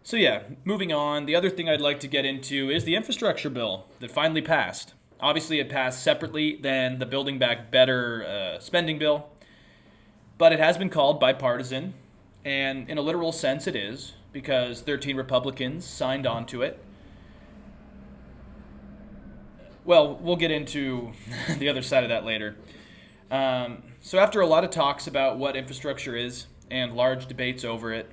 So yeah, moving on. The other thing I'd like to get into is the infrastructure bill that finally passed. Obviously, it passed separately than the Building Back Better spending bill, but it has been called bipartisan, and in a literal sense, it is because 13 Republicans signed on to it. Well, we'll get into the other side of that later. So, after a lot of talks about what infrastructure is and large debates over it,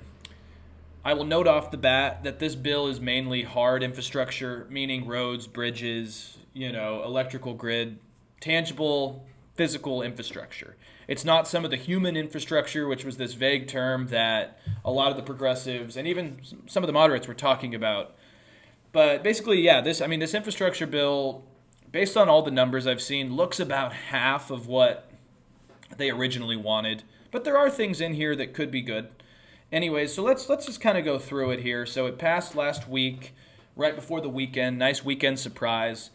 I will note off the bat that this bill is mainly hard infrastructure, meaning roads, bridges, electrical grid, tangible physical infrastructure. It's not some of the human infrastructure, which was this vague term that a lot of the progressives and even some of the moderates were talking about. But basically, yeah, this infrastructure bill, based on all the numbers I've seen, looks about half of what they originally wanted. But there are things in here that could be good. Anyways, so let's just kind of go through it here. So it passed last week, right before the weekend. Nice weekend surprise.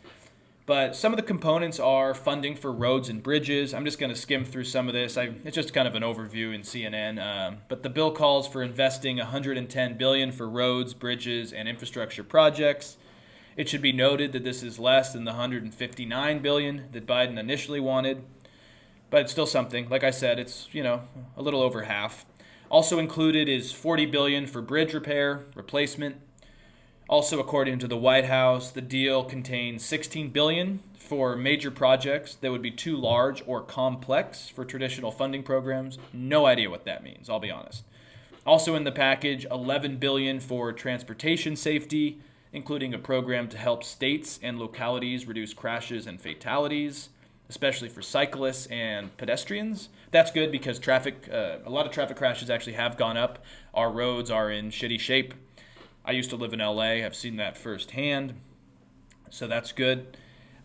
But some of the components are funding for roads and bridges. I'm just going to skim through some of this. It's just kind of an overview in CNN. But the bill calls for investing $110 billion for roads, bridges, and infrastructure projects. It should be noted that this is less than the $159 billion that Biden initially wanted. But it's still something. Like I said, it's, a little over half. Also included is $40 billion for bridge repair, replacement. Also, according to the White House, the deal contains $16 billion for major projects that would be too large or complex for traditional funding programs. No idea what that means, I'll be honest. Also in the package, $11 billion for transportation safety, including a program to help states and localities reduce crashes and fatalities, especially for cyclists and pedestrians. That's good because a lot of traffic crashes actually have gone up. Our roads are in shitty shape. I used to live in LA. I've seen that firsthand. So that's good.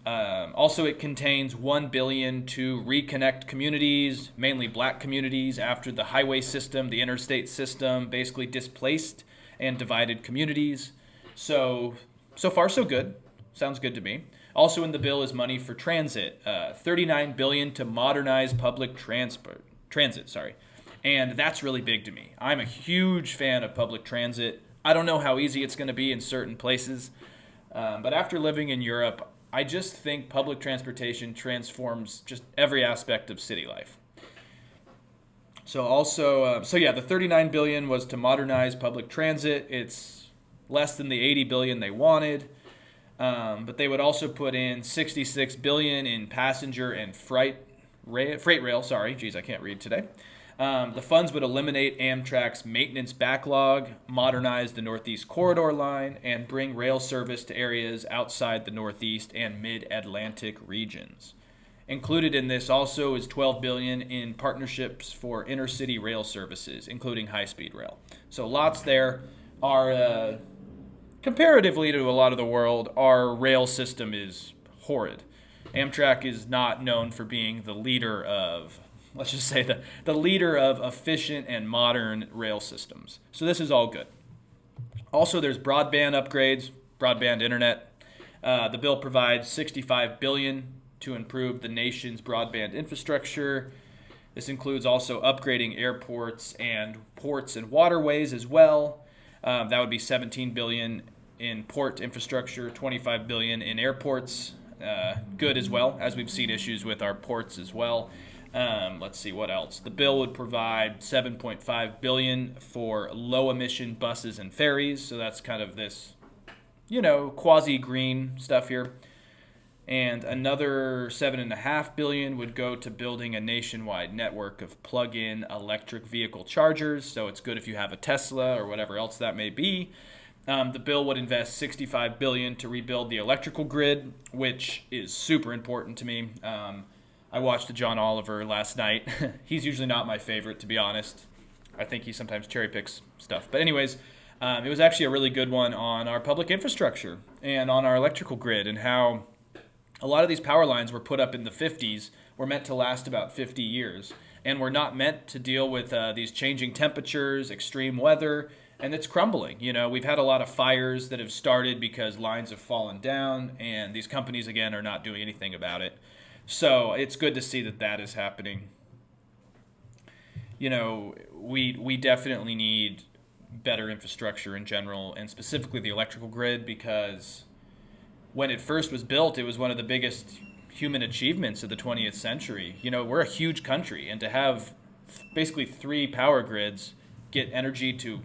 Also, it contains $1 billion to reconnect communities, mainly black communities, after the highway system, the interstate system, basically displaced and divided communities. So far, so good. Sounds good to me. Also in the bill is money for transit, $39 billion to modernize public transit. And that's really big to me. I'm a huge fan of public transit. I don't know how easy it's going to be in certain places, but after living in Europe, I just think public transportation transforms just every aspect of city life. The $39 billion was to modernize public transit. It's less than the $80 billion they wanted. But they would also put in $66 billion in passenger and freight rail. Sorry, geez, I can't read today. The funds would eliminate Amtrak's maintenance backlog, modernize the Northeast Corridor line, and bring rail service to areas outside the Northeast and Mid-Atlantic regions. Included in this also is $12 billion in partnerships for intercity rail services, including high-speed rail. So lots there. Comparatively to a lot of the world, our rail system is horrid. Amtrak is not known for being the leader of, let's just say, the leader of efficient and modern rail systems. So this is all good. Also, there's broadband upgrades, broadband internet. The bill provides $65 billion to improve the nation's broadband infrastructure. This includes also upgrading airports and ports and waterways as well. That would be $17 billion in port infrastructure, $25 billion in airports. Good as well, as we've seen issues with our ports as well. Let's see what else. The bill would provide $7.5 billion for low-emission buses and ferries. So that's kind of this, quasi-green stuff here. And another $7.5 billion would go to building a nationwide network of plug-in electric vehicle chargers. So it's good if you have a Tesla or whatever else that may be. The bill would invest $65 billion to rebuild the electrical grid, which is super important to me. I watched John Oliver last night. He's usually not my favorite, to be honest. I think he sometimes cherry picks stuff. But anyways, it was actually a really good one on our public infrastructure and on our electrical grid and how a lot of these power lines were put up in the 50s, were meant to last about 50 years, and were not meant to deal with these changing temperatures, extreme weather, and it's crumbling. We've had a lot of fires that have started because lines have fallen down, and these companies, again, are not doing anything about it. So it's good to see that is happening. We definitely need better infrastructure in general, and specifically the electrical grid, because when it first was built, it was one of the biggest human achievements of the 20th century. We're a huge country, and to have basically 3 power grids get energy to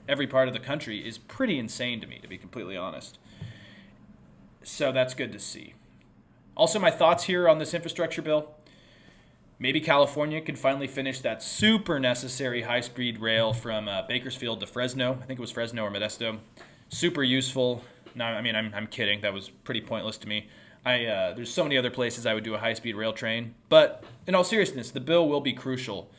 every part of the country is pretty insane to me, to be completely honest. So that's good to see. Also, my thoughts here on this infrastructure bill. Maybe California can finally finish that super necessary high-speed rail from Bakersfield to Fresno. I think it was Fresno or Modesto. Super useful. No, I mean, I'm kidding. That was pretty pointless to me. There's so many other places I would do a high-speed rail train. But in all seriousness, the bill will be crucial.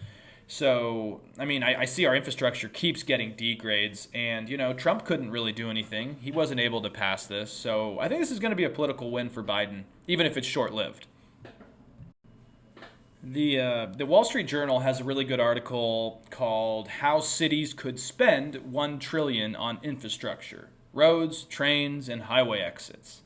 So, I mean, I see our infrastructure keeps getting D grades, and, Trump couldn't really do anything. He wasn't able to pass this. So I think this is going to be a political win for Biden, even if it's short-lived. The Wall Street Journal has a really good article called "How Cities Could Spend $1 Trillion on Infrastructure: Roads, Trains, and Highway Exits."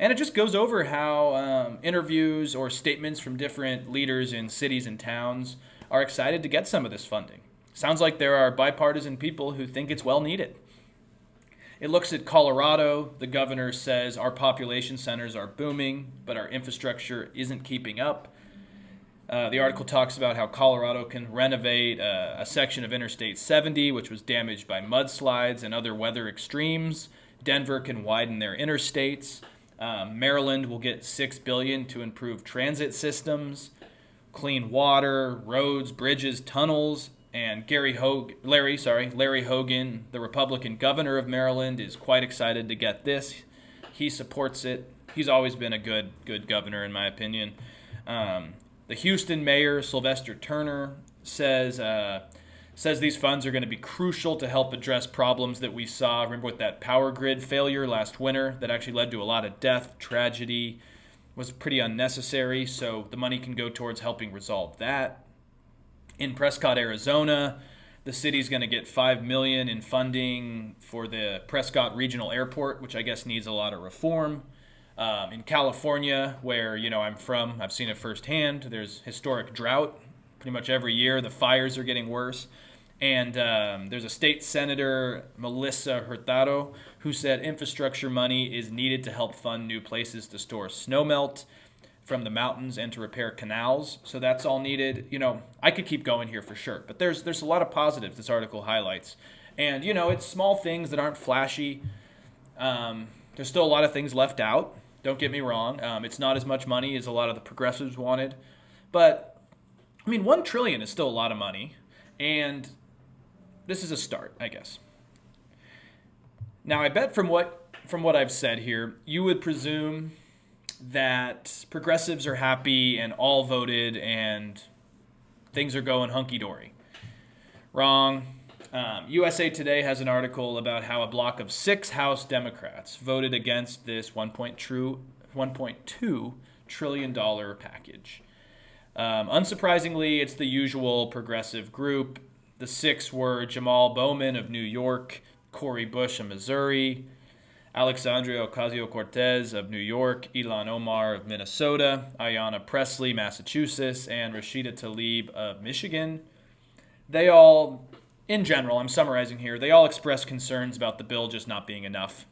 And it just goes over how interviews or statements from different leaders in cities and towns are excited to get some of this funding. Sounds like there are bipartisan people who think it's well needed. It looks at Colorado. The governor says our population centers are booming, but our infrastructure isn't keeping up. The article talks about how Colorado can renovate a section of Interstate 70, which was damaged by mudslides and other weather extremes. Denver can widen their interstates. Maryland will get $6 billion to improve transit systems, clean water, roads, bridges, tunnels. And Larry Hogan, the Republican governor of Maryland, is quite excited to get this. He supports it. He's always been a good governor, in my opinion. The Houston mayor, Sylvester Turner, says these funds are going to be crucial to help address problems that we saw. Remember with that power grid failure last winter that actually led to a lot of death, tragedy, was pretty unnecessary. So the money can go towards helping resolve that. In Prescott, Arizona, the city's going to get $5 million in funding for the Prescott Regional Airport, which I guess needs a lot of reform. In California, where I'm from, I've seen it firsthand. There's historic drought pretty much every year. The fires are getting worse. And there's a state senator, Melissa Hurtado, who said infrastructure money is needed to help fund new places to store snowmelt from the mountains and to repair canals. So that's all needed. I could keep going here for sure. But there's a lot of positives this article highlights. And, it's small things that aren't flashy. There's still a lot of things left out. Don't get me wrong. It's not as much money as a lot of the progressives wanted. But, $1 trillion is still a lot of money. And this is a start, I guess. Now, I bet from what I've said here, you would presume that progressives are happy and all voted and things are going hunky-dory. Wrong. USA Today has an article about how a block of 6 House Democrats voted against this $1.2 trillion package. Unsurprisingly, it's the usual progressive group. The 6 were Jamal Bowman of New York, Cori Bush of Missouri, Alexandria Ocasio-Cortez of New York, Ilhan Omar of Minnesota, Ayanna Pressley, Massachusetts, and Rashida Tlaib of Michigan. They all, in general, I'm summarizing here, they all express concerns about the bill just not being enough.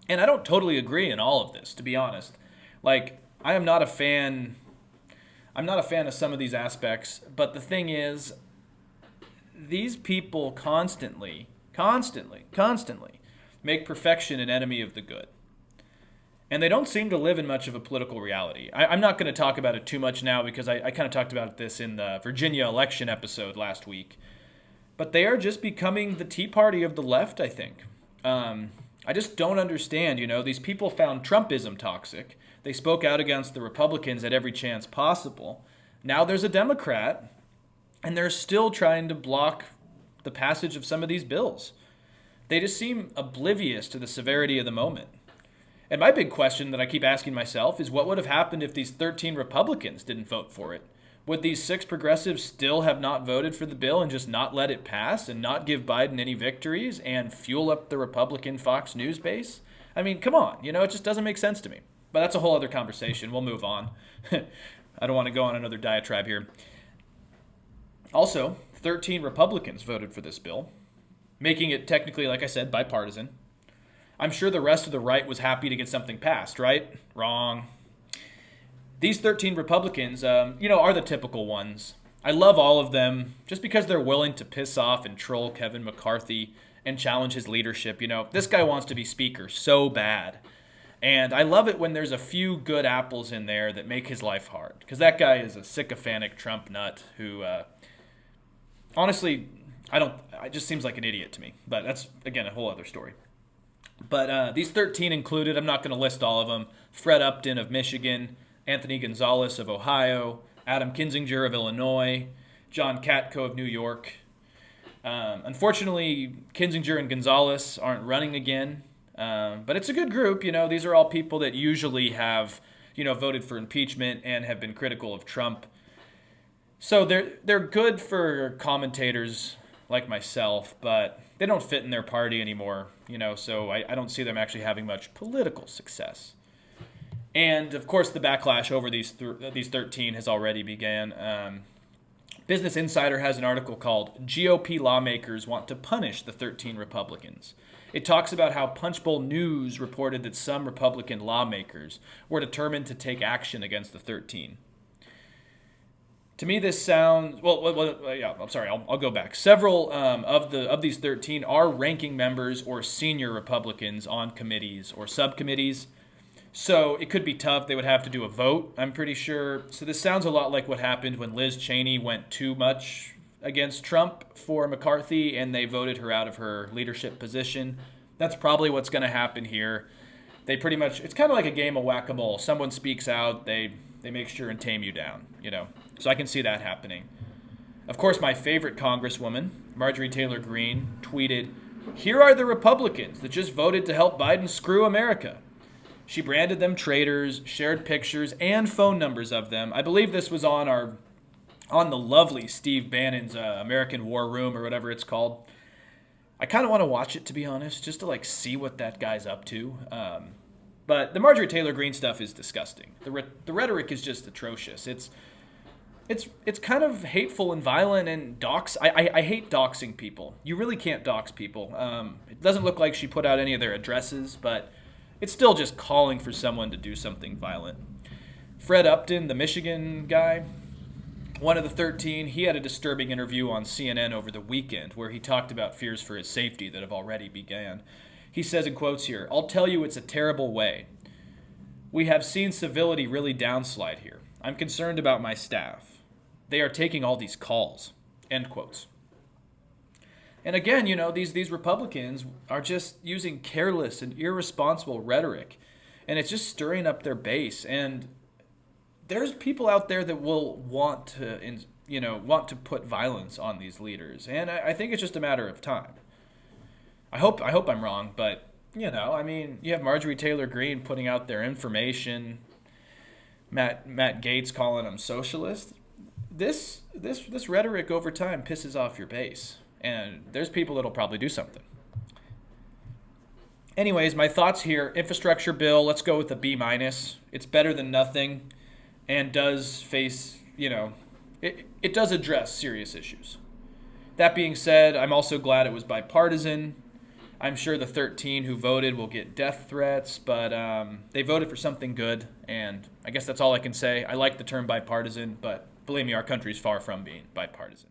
And I don't totally agree in all of this, to be honest. I'm not a fan of some of these aspects, but the thing is, these people constantly make perfection an enemy of the good. And they don't seem to live in much of a political reality. I'm not going to talk about it too much now because I kind of talked about this in the Virginia election episode last week. But they are just becoming the Tea Party of the left, I think. I just don't understand, these people found Trumpism toxic. They spoke out against the Republicans at every chance possible. Now there's a Democrat, and they're still trying to block the passage of some of these bills. They just seem oblivious to the severity of the moment. And my big question that I keep asking myself is what would have happened if these 13 Republicans didn't vote for it? Would these 6 progressives still have not voted for the bill and just not let it pass and not give Biden any victories and fuel up the Republican Fox News base? Come on, it just doesn't make sense to me. But that's a whole other conversation. We'll move on. I don't want to go on another diatribe here. Also, 13 Republicans voted for this bill. making it technically, like I said, bipartisan. I'm sure the rest of the right was happy to get something passed, right? Wrong. These 13 Republicans, are the typical ones. I love all of them just because they're willing to piss off and troll Kevin McCarthy and challenge his leadership. This guy wants to be speaker so bad. And I love it when there's a few good apples in there that make his life hard. Because that guy is a sycophantic Trump nut who, honestly, it just seems like an idiot to me. But that's, again, a whole other story. But these 13 included, I'm not going to list all of them, Fred Upton of Michigan, Anthony Gonzalez of Ohio, Adam Kinzinger of Illinois, John Katko of New York. Unfortunately, Kinzinger and Gonzalez aren't running again, but it's a good group. These are all people that usually have, voted for impeachment and have been critical of Trump. So they're good for commentators like myself, but they don't fit in their party anymore, so I don't see them actually having much political success. And, of course, the backlash over these 13 has already began. Business Insider has an article called GOP Lawmakers Want to Punish the 13 Republicans. It talks about how Punchbowl News reported that some Republican lawmakers were determined to take action against the 13. To me, this sounds... I'm sorry, I'll go back. Several of these 13 are ranking members or senior Republicans on committees or subcommittees. So it could be tough. They would have to do a vote, I'm pretty sure. So this sounds a lot like what happened when Liz Cheney went too much against Trump for McCarthy and they voted her out of her leadership position. That's probably what's going to happen here. They pretty much, it's kind of like a game of whack-a-mole. Someone speaks out, they make sure and tame you down, So I can see that happening. Of course, my favorite congresswoman, Marjorie Taylor Greene, tweeted, "Here are the Republicans that just voted to help Biden screw America." She branded them traitors, shared pictures and phone numbers of them. I believe this was on the lovely Steve Bannon's American War Room or whatever it's called. I kind of want to watch it, to be honest, just to see what that guy's up to. But the Marjorie Taylor Greene stuff is disgusting. The rhetoric is just atrocious. It's kind of hateful and violent and I hate doxing people. You really can't dox people. It doesn't look like she put out any of their addresses, but it's still just calling for someone to do something violent. Fred Upton, the Michigan guy, one of the 13, he had a disturbing interview on CNN over the weekend where he talked about fears for his safety that have already began. He says in quotes here, "I'll tell you it's a terrible way. We have seen civility really downslide here. I'm concerned about my staff. They are taking all these calls." End quotes. And again, these Republicans are just using careless and irresponsible rhetoric, and it's just stirring up their base. And there's people out there that will want to put violence on these leaders, and I think it's just a matter of time. I hope I'm wrong, but you have Marjorie Taylor Greene putting out their information, Matt Gaetz calling them socialist. This rhetoric over time pisses off your base. And there's people that'll probably do something. Anyways, my thoughts here. Infrastructure bill, let's go with a B-. It's better than nothing and does face, it does address serious issues. That being said, I'm also glad it was bipartisan. I'm sure the 13 who voted will get death threats, but they voted for something good, and I guess that's all I can say. I like the term bipartisan, but believe me, our country's far from being bipartisan.